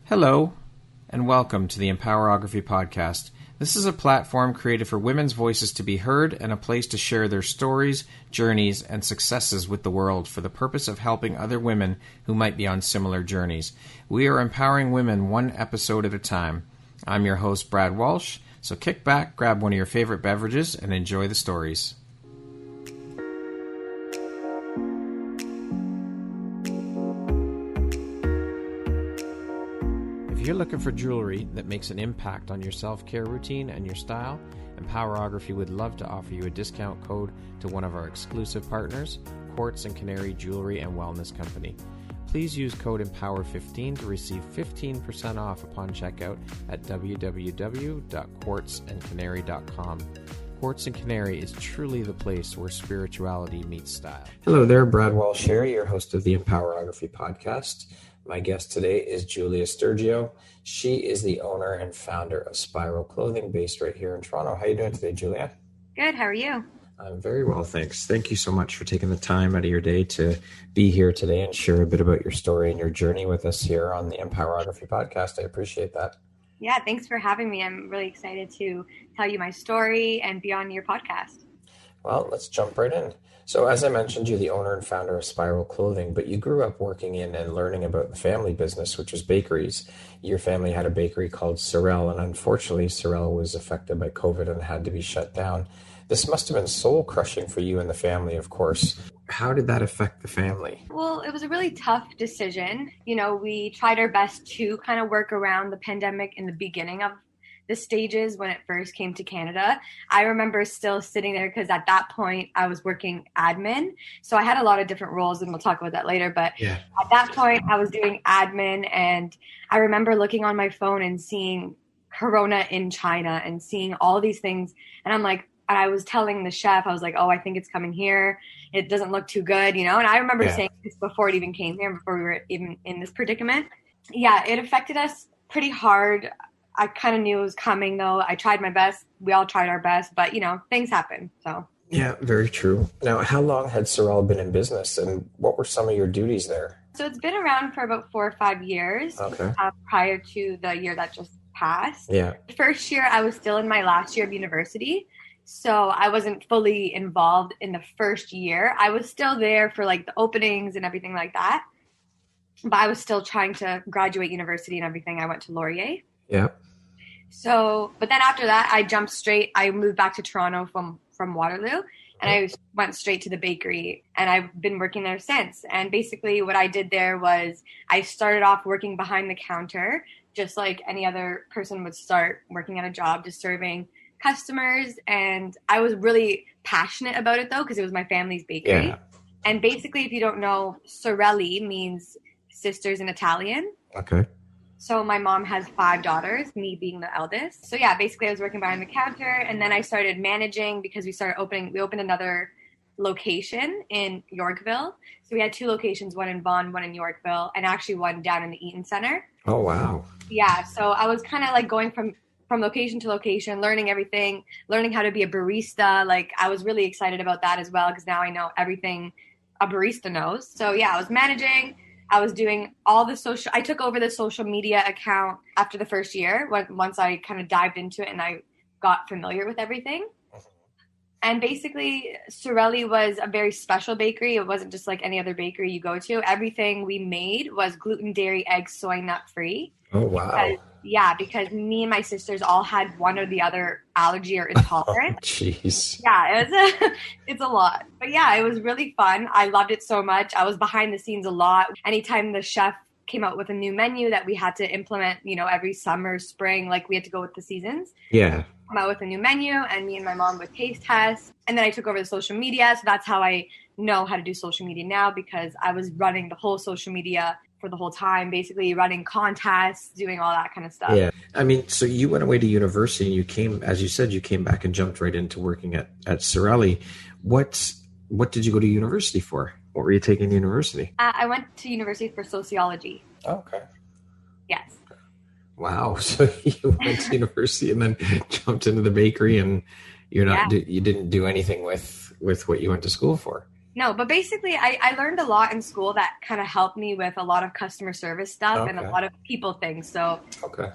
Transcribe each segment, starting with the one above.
Hello, and welcome to the Empowerography Podcast. This is a platform created for women's voices to be heard and a place to share their stories, journeys, and successes with the world for the purpose of helping other women who might be on similar journeys. We are empowering women one episode at a time. I'm your host, Brad Walsh, so kick back, grab one of your favorite beverages, and enjoy the stories. If you're looking for jewelry that makes an impact on your self-care routine and your style, Empowerography would love to offer you a discount code to one of our exclusive partners, Quartz and Canary Jewelry and Wellness Company. Please use code EMPOWER15 to receive 15% off upon checkout at www.quartzandcanary.com. Quartz and Canary is truly the place where spirituality meets style. Hello there, Brad Walsh here, your host of the Empowerography Podcast. My guest today is Julia Stergiou. She is the owner and founder of Spiral Clothing based right here in Toronto. How are you doing today, Julia? Good. How are you? I'm very well, thanks. Thank you so much for taking the time out of your day to be here today and share a bit about your story and your journey with us here on the Empowerography Podcast. I appreciate that. Yeah, thanks for having me. I'm really excited to tell you my story and be on your podcast. Well, let's jump right in. So as I mentioned, you're the owner and founder of Spiral Clothing, but you grew up working in and learning about the family business, which was bakeries. Your family had a bakery called Sorel, and unfortunately, Sorel was affected by COVID and had to be shut down. This must have been soul crushing for you and the family, of course. How did that affect the family? Well, it was a really tough decision. You know, we tried our best to kind of work around the pandemic in the beginning of the stages when it first came to Canada. I remember still sitting there because at that point I was working admin. So I had a lot of different roles and we'll talk about that later. But At that point I was doing admin and I remember looking on my phone and seeing Corona in China and seeing all these things. And I'm like, and I was telling the chef, I was like, oh, I think it's coming here. It doesn't look too good, you know? And I remember saying this before it even came here, before we were even in this predicament. Yeah, it affected us pretty hard. I kind of knew it was coming, though. I tried my best. We all tried our best, but, you know, things happen. So. Yeah, very true. Now, how long had Sorel been in business, and what were some of your duties there? So it's been around for about 4 or 5 years prior to the year that just passed. Yeah. The first year, I was still in my last year of university, so I wasn't fully involved in the first year. I was still there for, like, the openings and everything like that, but I was still trying to graduate university and everything. I went to Laurier. Yeah. So, but then after that, I moved back to Toronto from Waterloo, and I went straight to the bakery, and I've been working there since. And basically what I did there was I started off working behind the counter, just like any other person would start working at a job, just serving customers. And I was really passionate about it though, because it was my family's bakery. Yeah. And basically, if you don't know, sorelli means sisters in Italian. Okay. So my mom has 5 daughters, me being the eldest. So yeah, basically I was working behind the counter, and then I started managing because we opened another location in Yorkville. So we had 2 locations, one in Vaughan, one in Yorkville, and actually one down in the Eaton Center. Oh, wow. Yeah. So I was kind of like going from location to location, learning everything, learning how to be a barista. Like I was really excited about that as well, because now I know everything a barista knows. So yeah, I was managing. I was doing all the I took over the social media account after the first year, once I kind of dived into it and I got familiar with everything. And basically, Sorelli was a very special bakery. It wasn't just like any other bakery you go to. Everything we made was gluten, dairy, egg, soy, nut free. Oh, wow. Because me and my sisters all had one or the other allergy or intolerance. Oh, jeez. Yeah, it's a lot. But yeah, it was really fun. I loved it so much. I was behind the scenes a lot. Anytime the chef came out with a new menu that we had to implement, you know, every summer, spring, like we had to go with the seasons. Yeah. Come out with a new menu, and me and my mom would taste test. And then I took over the social media. So that's how I know how to do social media now, because I was running the whole social media for the whole time, basically running contests, doing all that kind of stuff. Yeah. I mean, so you went away to university and you came, as you said, you came back and jumped right into working at Sorelli. What did you go to university for? What were you taking to university? I went to university for sociology. Oh, okay. Yes. Wow. So you went to university and then jumped into the bakery, and you didn't do anything with what you went to school for. No, but basically I learned a lot in school that kind of helped me with a lot of customer service stuff and a lot of people things. So, Okay.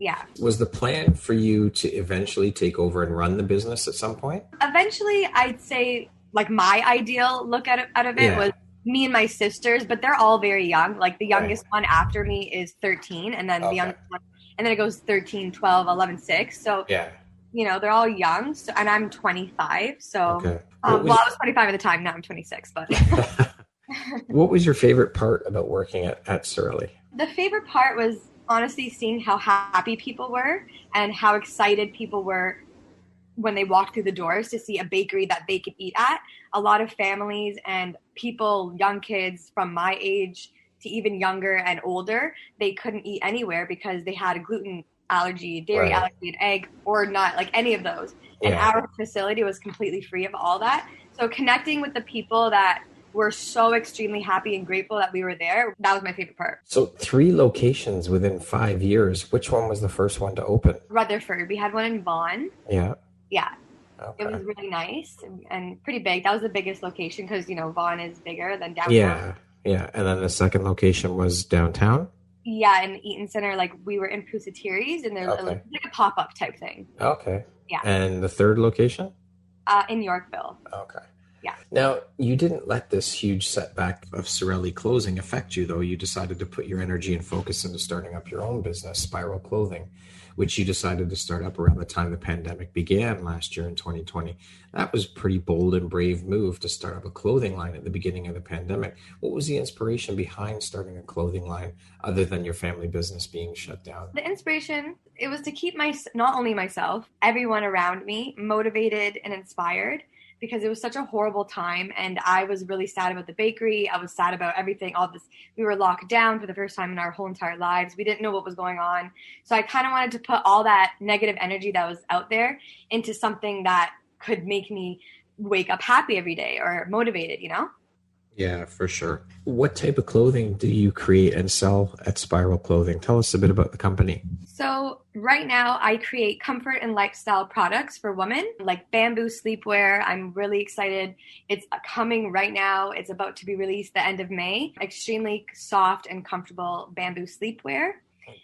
yeah. Was the plan for you to eventually take over and run the business at some point? Eventually, I'd say like my ideal look at it, out of it was me and my sisters, but they're all very young. Like the youngest one after me is 13, and then the youngest one, and then it goes 13, 12, 11, 6. So, you know, they're all young. So, and I'm 25. So, well, I was 25 at the time. Now I'm 26. But what was your favorite part about working at Stergiou? The favorite part was honestly seeing how happy people were and how excited people were when they walked through the doors to see a bakery that they could eat at. A lot of families and people, young kids from my age to even younger and older, they couldn't eat anywhere because they had a gluten allergy, dairy allergy, an egg, or not, like any of those. And our facility was completely free of all that. So connecting with the people that were so extremely happy and grateful that we were there, that was my favorite part. So 3 locations within 5 years. Which one was the first one to open? Rutherford. We had one in Vaughan. Yeah. Yeah. Okay. It was really nice and pretty big. That was the biggest location because, you know, Vaughan is bigger than downtown. Yeah. Yeah. And then the second location was downtown? Yeah, in the Eaton Center, like we were in Pusatiri's and there's like a pop-up type thing. Okay. Yeah. And the third location? In Yorkville. Okay. Yeah. Now, you didn't let this huge setback of Stergiou closing affect you, though. You decided to put your energy and focus into starting up your own business, Spiral Clothing, which you decided to start up around the time the pandemic began last year in 2020. That was a pretty bold and brave move to start up a clothing line at the beginning of the pandemic. What was the inspiration behind starting a clothing line other than your family business being shut down? The inspiration, it was to keep not only myself, everyone around me motivated and inspired, because it was such a horrible time and I was really sad about the bakery. I was sad about everything, all this. We were locked down for the first time in our whole entire lives. We didn't know what was going on. So I kind of wanted to put all that negative energy that was out there into something that could make me wake up happy every day or motivated, you know? Yeah, for sure. What type of clothing do you create and sell at Spiral Clothing? Tell us a bit about the company. So right now I create comfort and lifestyle products for women, like bamboo sleepwear. I'm really excited. It's coming right now. It's about to be released the end of May. Extremely soft and comfortable bamboo sleepwear.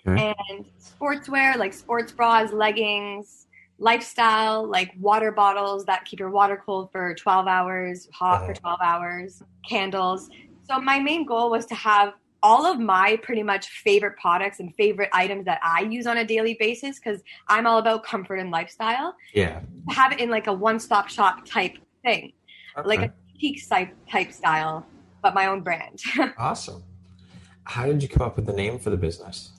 Okay. And sportswear, like sports bras, leggings, lifestyle, like water bottles that keep your water cold for 12 hours, hot for 12 hours, candles. So my main goal was to have all of my pretty much favorite products and favorite items that I use on a daily basis, because I'm all about comfort and lifestyle. Yeah. Have it in like a one-stop shop type thing, like a peak type style, but my own brand. Awesome. How did you come up with the name for the business?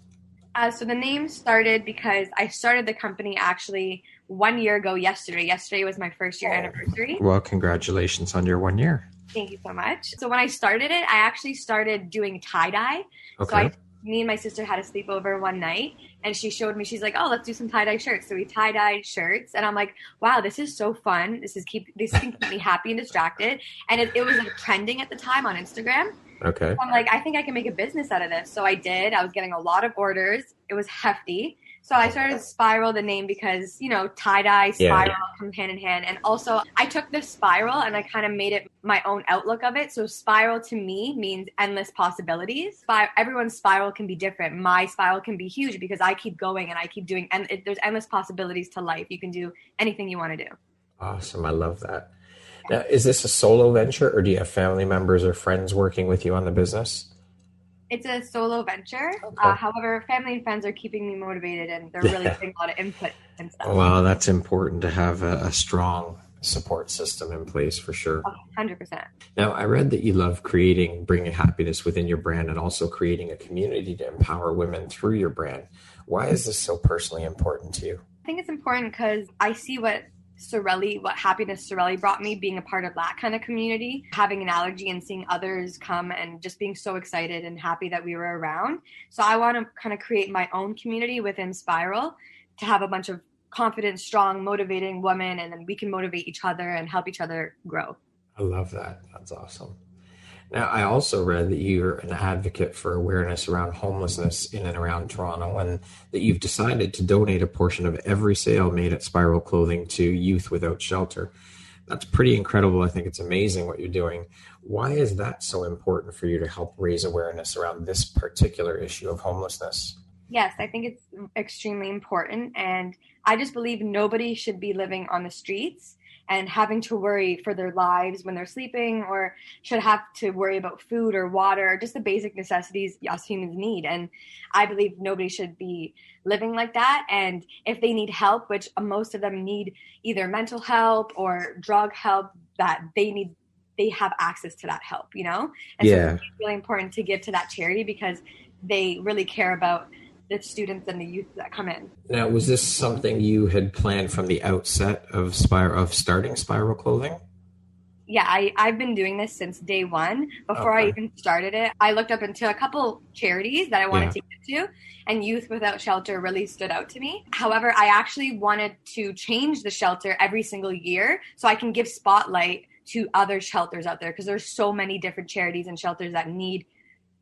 So the name started because I started the company actually 1 year ago yesterday. Yesterday was my first year anniversary. Well, congratulations on your 1 year. Thank you so much. So when I started it, I actually started doing tie-dye. Okay. So me and my sister had a sleepover one night and she showed me, she's like, oh, let's do some tie-dye shirts. So we tie-dyed shirts and I'm like, wow, this is so fun. This can keep me happy and distracted. And it was like trending at the time on Instagram. Okay. So I'm like, I think I can make a business out of this. So I did. I was getting a lot of orders. It was hefty. So I started Spiral, the name, because, you know, tie-dye, spiral come hand in hand. And also I took this spiral and I kind of made it my own outlook of it. So spiral to me means endless possibilities. Everyone's spiral can be different. My spiral can be huge because I keep going and I keep doing, and there's endless possibilities to life. You can do anything you want to do. Awesome. I love that. Now, is this a solo venture or do you have family members or friends working with you on the business? It's a solo venture. Okay. However, family and friends are keeping me motivated and they're really putting a lot of input and stuff. Well, that's important to have a strong support system in place for sure. 100%. Now, I read that you love bringing happiness within your brand and also creating a community to empower women through your brand. Why is this so personally important to you? I think it's important because I see what happiness Stergiou brought me, being a part of that kind of community, having an allergy and seeing others come and just being so excited and happy that we were around. So I want to kind of create my own community within Spiral to have a bunch of confident, strong, motivating women, and then we can motivate each other and help each other grow. I love that. That's awesome. Now, I also read that you're an advocate for awareness around homelessness in and around Toronto, and that you've decided to donate a portion of every sale made at Spiral Clothing to Youth Without Shelter. That's pretty incredible. I think it's amazing what you're doing. Why is that so important for you to help raise awareness around this particular issue of homelessness? Yes, I think it's extremely important. And I just believe nobody should be living on the streets and having to worry for their lives when they're sleeping, or should have to worry about food or water, just the basic necessities us humans need. And I believe nobody should be living like that. And if they need help, which most of them need either mental help or drug help, that they have access to that help, you know? And so it's really important to give to that charity because they really care about the students and the youth that come in. Now, was this something you had planned from the outset of starting Spiral Clothing? Yeah, I've been doing this since day one. Before I even started it, I looked up into a couple charities that I wanted to get to, and Youth Without Shelter really stood out to me. However, I actually wanted to change the shelter every single year so I can give spotlight to other shelters out there, because there's so many different charities and shelters that need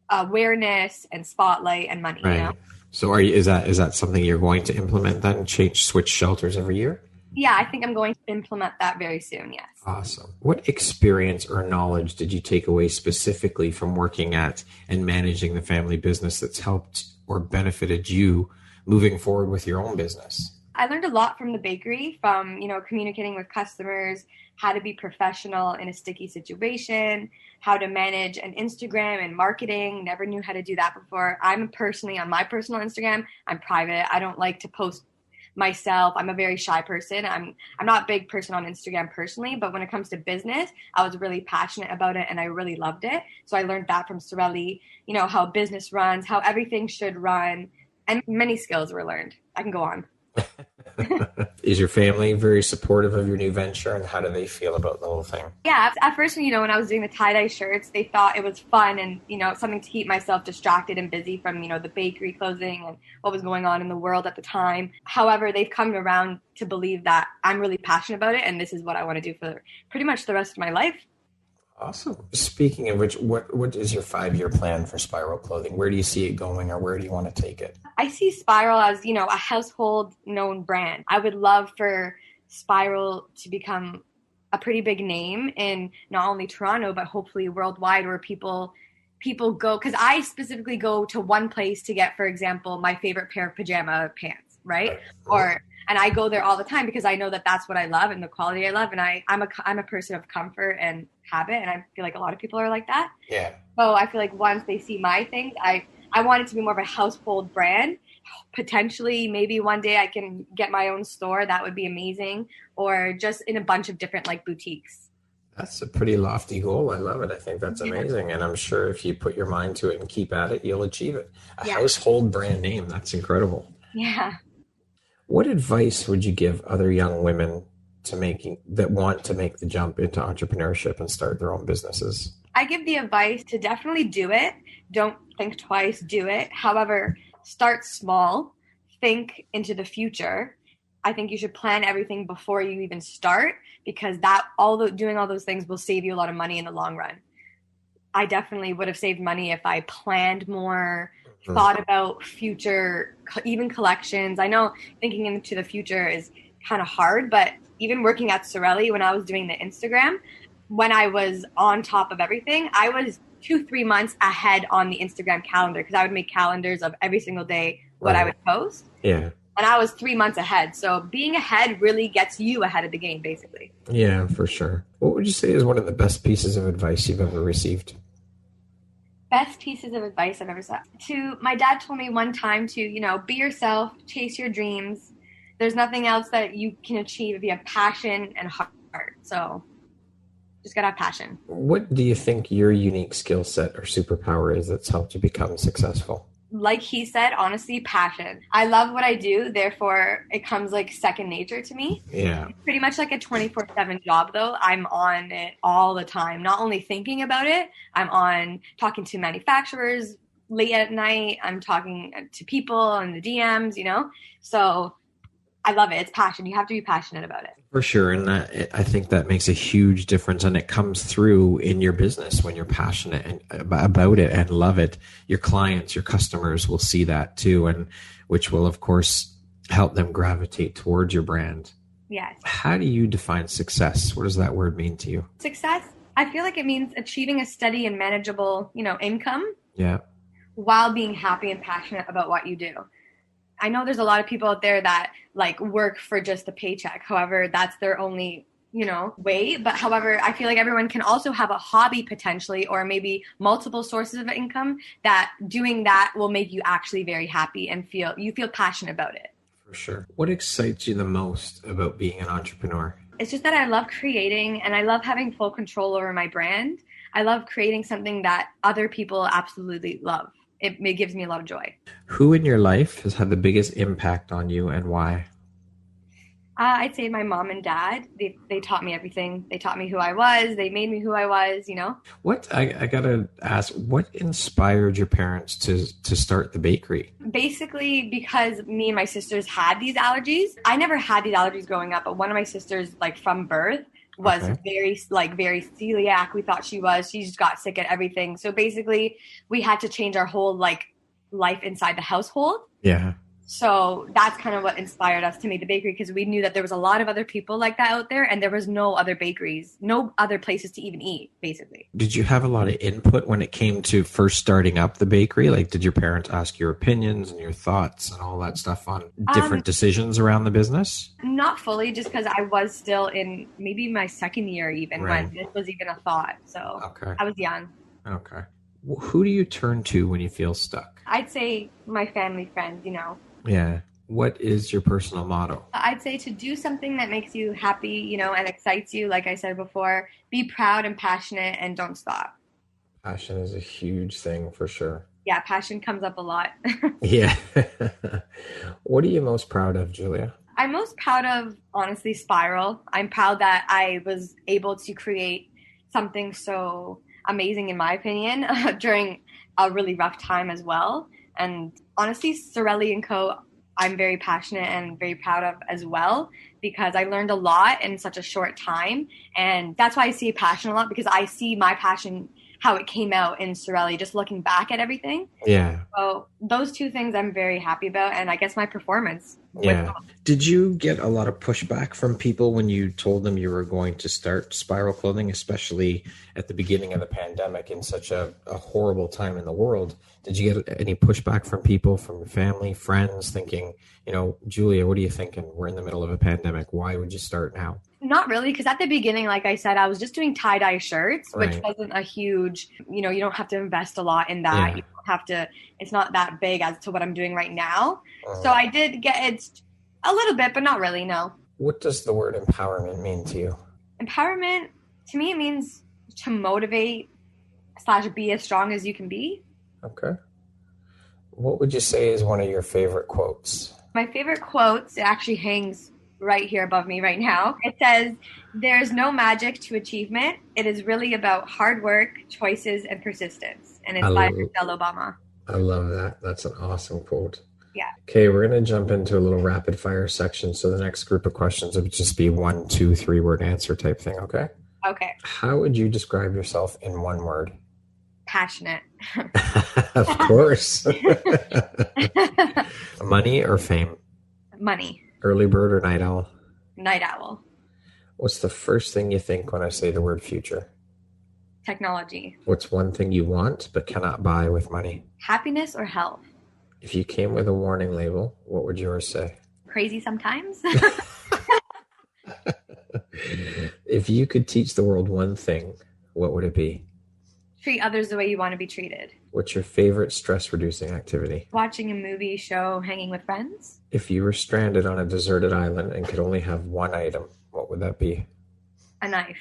awareness and spotlight and money. Right. You know? So is that something you're going to implement then? Switch shelters every year? Yeah, I think I'm going to implement that very soon, yes. Awesome. What experience or knowledge did you take away specifically from working at and managing the family business that's helped or benefited you moving forward with your own business? I learned a lot from the bakery, from, communicating with customers, how to be professional in a sticky situation, how to manage an Instagram and marketing. Never knew how to do that before. I'm personally, on my personal Instagram, I'm private. I don't like to post myself. I'm a very shy person. I'm not a big person on Instagram personally, but when it comes to business, I was really passionate about it and I really loved it. So I learned that from Sorelli, how business runs, how everything should run, and many skills were learned. I can go on. Is your family very supportive of your new venture, and how do they feel about the whole thing? Yeah, at first, when I was doing the tie-dye shirts, they thought it was fun and, something to keep myself distracted and busy from, the bakery closing and what was going on in the world at the time. However, they've come around to believe that I'm really passionate about it and this is what I want to do for pretty much the rest of my life. Awesome. Speaking of which, what is your 5-year plan for Spiral Clothing? Where do you see it going, or where do you want to take it? I see Spiral as, a household known brand. I would love for Spiral to become a pretty big name in not only Toronto, but hopefully worldwide, where people go, because I specifically go to one place to get, for example, my favorite pair of pajama pants, right? And I go there all the time because I know that that's what I love and the quality I love. And I'm a person of comfort and habit. And I feel like a lot of people are like that. Yeah. So I feel like once they see my things, I want it to be more of a household brand. Potentially, maybe one day I can get my own store. That would be amazing. Or just in a bunch of different boutiques. That's a pretty lofty goal. I love it. I think that's amazing. And I'm sure if you put your mind to it and keep at it, you'll achieve it. A household brand name. That's incredible. Yeah. What advice would you give other young women that want to make the jump into entrepreneurship and start their own businesses? I give the advice to definitely do it. Don't think twice, do it. However, start small, think into the future. I think you should plan everything before you even start, because doing all those things will save you a lot of money in the long run. I definitely would have saved money if I planned more, thought about future, even collections. I know thinking into the future is kind of hard, but even working at Sorelli, when I was doing the Instagram, when I was on top of everything, I was 2-3 months ahead on the Instagram calendar, because I would make calendars of every single day what I would post. Yeah. And I was 3 months ahead. So being ahead really gets you ahead of the game, basically. Yeah, for sure. What would you say is one of the best pieces of advice you've ever received? Best pieces of advice I've ever said. My dad told me one time to, be yourself, chase your dreams. There's nothing else that you can achieve if you have passion and heart. So just gotta have passion. What do you think your unique skill set or superpower is that's helped you become successful? Like he said, honestly, passion. I love what I do. Therefore, it comes like second nature to me. Yeah. It's pretty much like a 24/7 job, though. I'm on it all the time. Not only thinking about it, I'm on talking to manufacturers late at night. I'm talking to people in the DMs, So I love it. It's passion. You have to be passionate about it. For sure. And I think that makes a huge difference. And it comes through in your business when you're passionate about it and love it. Your clients, your customers will see that too. And which will, of course, help them gravitate towards your brand. Yes. How do you define success? What does that word mean to you? Success, I feel like it means achieving a steady and manageable, income Yeah. while being happy and passionate about what you do. I know there's a lot of people out there that like work for just a paycheck. However, that's their only, way. But however, I feel like everyone can also have a hobby potentially, or maybe multiple sources of income, that doing that will make you actually very happy and feel passionate about it. For sure. What excites you the most about being an entrepreneur? It's just that I love creating and I love having full control over my brand. I love creating something that other people absolutely love. It gives me a lot of joy. Who in your life has had the biggest impact on you and why? I'd say my mom and dad. They taught me everything. They taught me who I was. They made me who I was, What, I gotta ask, what inspired your parents to start the bakery? Basically, because me and my sisters had these allergies. I never had these allergies growing up, but one of my sisters, like from birth, was very celiac. We thought she was. She just got sick at everything. So basically, we had to change our whole life inside the household. Yeah. So that's kind of what inspired us to make the bakery, because we knew that there was a lot of other people like that out there, and there was no other bakeries, no other places to even eat, basically. Did you have a lot of input when it came to first starting up the bakery? Like, did your parents ask your opinions and your thoughts and all that stuff on different decisions around the business? Not fully, just because I was still in maybe my second year even when this was even a thought. So I was young. Okay. Who do you turn to when you feel stuck? I'd say my family, friends, Yeah. What is your personal motto? I'd say to do something that makes you happy, and excites you. Like I said before, be proud and passionate and don't stop. Passion is a huge thing for sure. Yeah, passion comes up a lot. Yeah. What are you most proud of, Julia? I'm most proud of, honestly, Spiral. I'm proud that I was able to create something so amazing, in my opinion, during a really rough time as well. And honestly, Sorelli & Co., I'm very passionate and very proud of as well, because I learned a lot in such a short time. And that's why I see passion a lot, because I see my passion, how it came out in Sorelli, just looking back at everything. Yeah. So those two things I'm very happy about, and I guess my performance. Yeah. Did you get a lot of pushback from people when you told them you were going to start Spiral Clothing, especially at the beginning of the pandemic in such a horrible time in the world? Did you get any pushback from people, from your family, friends, thinking, Julia, what are you thinking? We're in the middle of a pandemic. Why would you start now? Not really, because at the beginning, like I said, I was just doing tie-dye shirts, which wasn't a huge, you don't have to invest a lot in that. Yeah. You don't have to, it's not that big as to what I'm doing right now. So I did get it a little bit, but not really, no. What does the word empowerment mean to you? Empowerment, to me, it means to motivate / be as strong as you can be. Okay. What would you say is one of your favorite quotes? My favorite quotes, it actually hangs right here above me right now. It says, "There's no magic to achievement. It is really about hard work, choices, and persistence." And it's by Michelle Obama. I love that. That's an awesome quote. Yeah. Okay, we're going to jump into a little rapid fire section. So the next group of questions would just be 1, 2, 3 word answer type thing. Okay. Okay. How would you describe yourself in one word? Passionate. Of course. Money or fame? Money. Early bird or night owl? Night owl. What's the first thing you think when I say the word future? Technology. What's one thing you want but cannot buy with money? Happiness or health? If you came with a warning label, what would yours say? Crazy sometimes. If you could teach the world one thing, what would it be? Treat others the way you want to be treated. What's your favorite stress-reducing activity? Watching a movie, show, hanging with friends. If you were stranded on a deserted island and could only have one item, what would that be? A knife.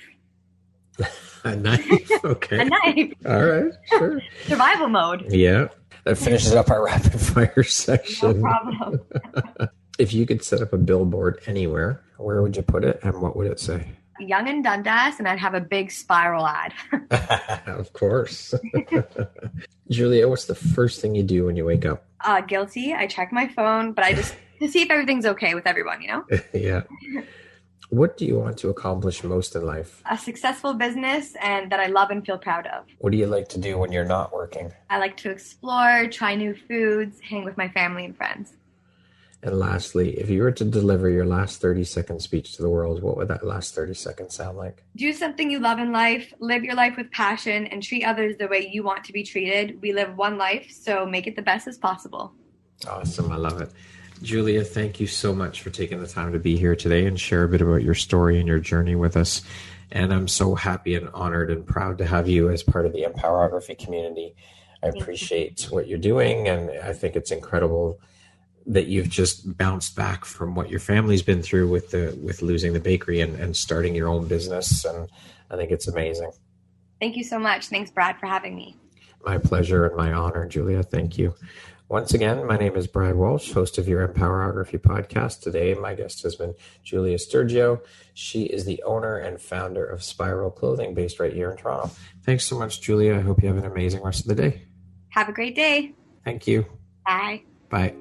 A knife? Okay. A knife. All right, sure. Survival mode. Yeah. That finishes up our rapid fire section. No problem. If you could set up a billboard anywhere, where would you put it and what would it say? Young and Dundas, and I'd have a big Spiral ad. Of course. Julia, what's the first thing you do when you wake up? Guilty. I check my phone, but I just to see if everything's okay with everyone, Yeah. What do you want to accomplish most in life? A successful business and that I love and feel proud of. What do you like to do when you're not working? I like to explore, try new foods, hang with my family and friends. And lastly, if you were to deliver your last 30-second speech to the world, what would that last 30 seconds sound like? Do something you love in life, live your life with passion, and treat others the way you want to be treated. We live one life, so make it the best as possible. Awesome. I love it. Julia, thank you so much for taking the time to be here today and share a bit about your story and your journey with us. And I'm so happy and honored and proud to have you as part of the Empowerography community. I appreciate what you're doing, and I think it's incredible that you've just bounced back from what your family's been through with losing the bakery and starting your own business. And I think it's amazing. Thank you so much. Thanks, Brad, for having me. My pleasure and my honor, Julia. Thank you. Once again, my name is Brad Walsh, host of your Empowerography podcast. Today, my guest has been Julia Stergiou. She is the owner and founder of Spiral Clothing, based right here in Toronto. Thanks so much, Julia. I hope you have an amazing rest of the day. Have a great day. Thank you. Bye. Bye.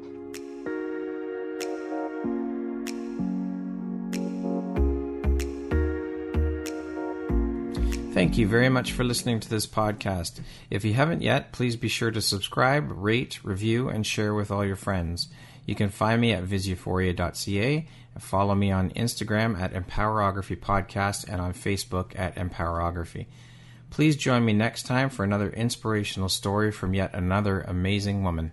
Thank you very much for listening to this podcast. If you haven't yet, please be sure to subscribe, rate, review, and share with all your friends. You can find me at viseuphoria.ca and follow me on Instagram at Empowerography Podcast and on Facebook at Empowerography. Please join me next time for another inspirational story from yet another amazing woman.